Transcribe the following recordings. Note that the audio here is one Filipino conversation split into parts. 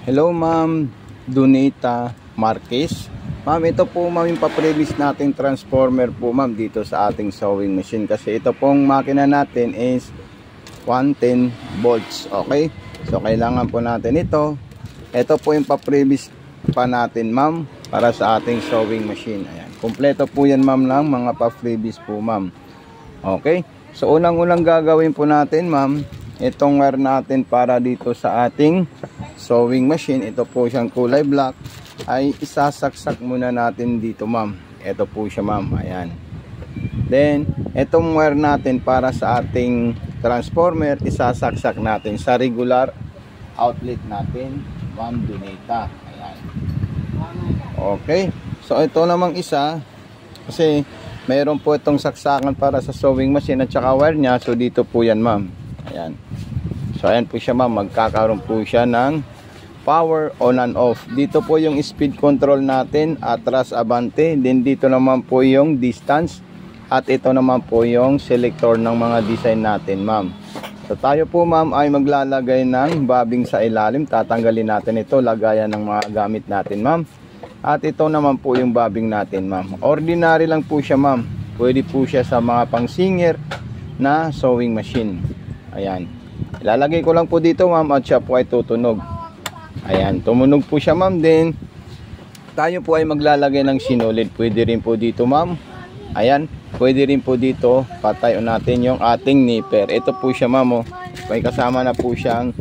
Hello Ma'am Donita Marquez. Ma'am, ito po ma'am yung pa-previous nating transformer po ma'am dito sa ating sewing machine. Kasi ito pong makina natin is 110 volts. Okay? So kailangan po natin ito. Ito po yung pa-previous pa natin ma'am para sa ating sewing machine. Ayan. Kompleto po yan ma'am ng mga pa-previous po ma'am. Okay? So unang-unang gagawin po natin ma'am, itong wire natin para dito sa ating sewing machine, ito po siyang kulay black, ay isasaksak muna natin dito ma'am. Ito po siya ma'am, ayan. Then itong wire natin para sa ating transformer, isasaksak natin sa regular outlet natin ma'am Donita. Ayan. Okay, so ito namang isa, kasi mayroon po itong saksakan para sa sewing machine at saka wire nya, so dito po yan ma'am. Ayan. So ayan po siya ma'am, magkakaroon po siya ng power on and off. Dito po yung speed control natin, atras, abante. Then dito naman po yung distance. At ito naman po yung selector ng mga design natin ma'am. So tayo po ma'am ay maglalagay ng bobbing sa ilalim. Tatanggalin natin ito, lagayan ng mga gamit natin ma'am. At ito naman po yung bobbing natin ma'am. Ordinary lang po siya ma'am. Pwede po siya sa mga pang singer na sewing machine. Ayan. Ilalagay ko lang po dito ma'am at siya po ay tutunog. Ayan, tumunog po siya ma'am. Then tayo po ay maglalagay ng sinulid. Pwede rin po dito ma'am. Ayan, pwede rin po dito. Patayo natin yung ating nipper. Ito po siya ma'am, oh. May kasama na po siyang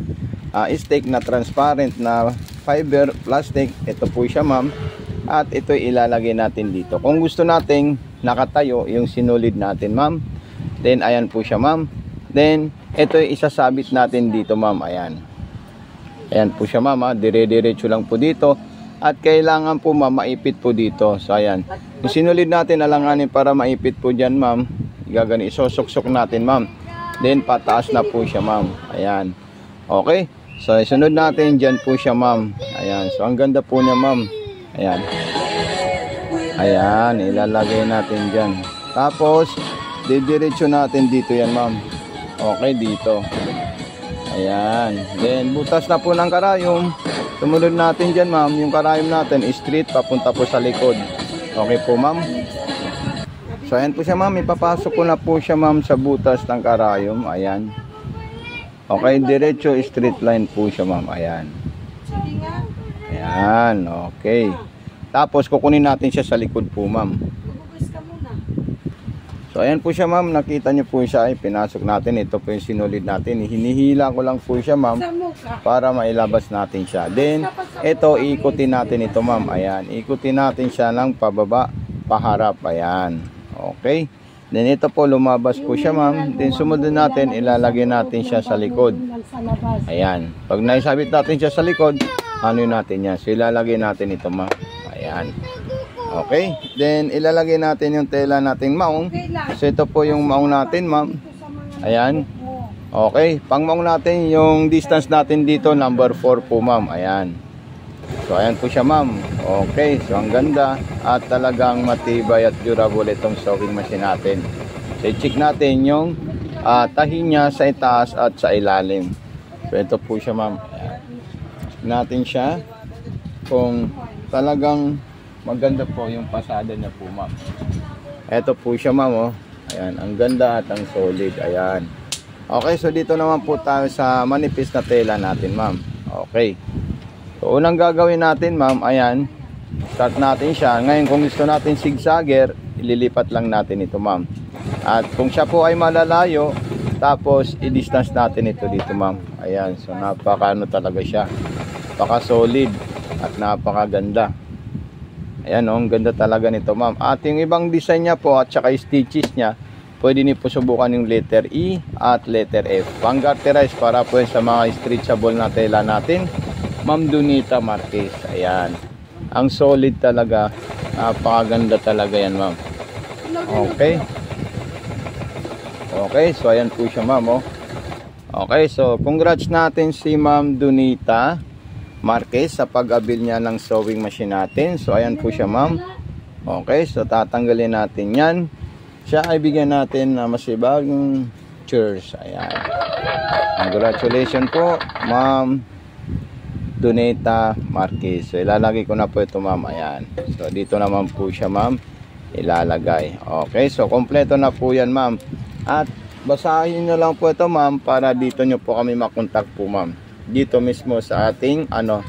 stick na transparent na fiber plastic. Ito po siya ma'am. At ito ilalagay natin dito. Kung gusto nating nakatayo yung sinulid natin ma'am, then ayan po siya ma'am. Then ito isasabit natin dito ma'am. Ayan. Ayan po siya ma'am, dire-diretso lang po dito. At kailangan po ma'am, maipit po dito. So ayan, yung sinulid natin, alanganin para maipit po dyan ma'am. Gagani, isosuksok natin ma'am. Then pataas na po siya ma'am. Ayan. Okay, so isunod natin, dyan po siya ma'am. Ayan, so ang ganda po niya ma'am. Ayan. Ayan, ilalagay natin dyan. Tapos didiretso natin dito yan ma'am. Okay, dito. Ayan. Then butas na po ng karayom. Sumunod natin dyan ma'am, yung karayom natin straight papunta po sa likod. Okay po ma'am. So ayan po siya ma'am, ipapasok ko na po siya ma'am sa butas ng karayom. Ayan. Okay, diretso straight line po siya ma'am. Ayan. Ayan, okay. Tapos kukunin natin siya sa likod po ma'am. So ayan po siya ma'am, nakita niyo po siya, ay pinasok natin. Ito po yung sinulid natin. Hinihila ko lang po siya ma'am para mailabas natin siya. Then ito, ikutin natin ito ma'am. Ayan, ikutin natin siya ng pababa, paharap. Ayan, okay. Then ito po, lumabas po siya ma'am. Then sumunod natin, ilalagay natin siya sa likod. Ayan, pag naisabit natin siya sa likod, ano natin yan? So ilalagay natin ito ma'am. Ayan. Okay, then ilalagay natin yung tela nating maong. So ito po yung maong natin ma'am. Ayan. Okay, pang maong natin yung distance natin dito, number 4 po ma'am. Ayan. So ayan po siya ma'am. Okay, so ang ganda at talagang matibay at durable itong sewing machine natin. So i-check natin yung tahi niya sa itaas at sa ilalim. So ito po siya ma'am. Check natin siya kung talagang maganda po yung pasada niya po ma'am. Ito po siya ma'am, oh. Ayan, ang ganda at ang solid. Ayan. Okay, so dito naman po tayo sa manipis na tela natin ma'am. Okay, so unang gagawin natin ma'am, ayan, start natin siya. Ngayon kung gusto natin zigzagger, ililipat lang natin ito ma'am. At kung siya po ay malalayo, tapos i-distance natin ito dito ma'am. Ayan, so napaka ano talaga siya, napaka solid at napakaganda. Ayan, oh, ang ganda talaga nito ma'am. At yung ibang design niya po at saka stitches niya, pwede niyo po subukan yung letter E at letter F. Pang-garterize para po sa mga stretchable na tela natin, Ma'am Donita Marquez. Ayan, ang solid talaga, napakaganda talaga yan ma'am. Okay. Okay, so ayan po siya ma'am, oh. Okay, so congrats natin si Ma'am Donita Marquez sa pag-abil niya ng sewing machine natin. So ayan po siya ma'am. Okay, so tatanggalin natin yan. Siya ay bigyan natin na masibagong cheers. Ayan. Congratulations po ma'am Doneta Marquez. So ilalagay ko na po ito ma'am. Ayan. So dito naman po siya ma'am ilalagay. Okay, so kompleto na po yan ma'am. At basahin nyo lang po ito ma'am para dito nyo po kami makontak po ma'am. Dito mismo sa ating mga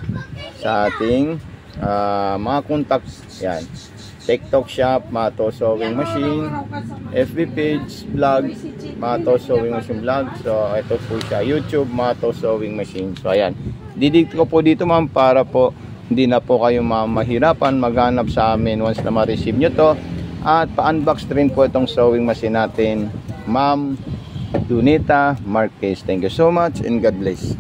contacts. Yan. TikTok shop, Mato Sewing Machine, FB page, vlog, Mato Sewing Machine vlog. So ito po siya, YouTube, Mato Sewing Machine. So ayan, didikit ko po dito ma'am para po hindi na po kayo mahirapan maghanap sa amin once na ma-receive nyo to. At pa-unbox rin po itong sewing machine natin, Ma'am Doneta Marquez. Thank you so much and God bless.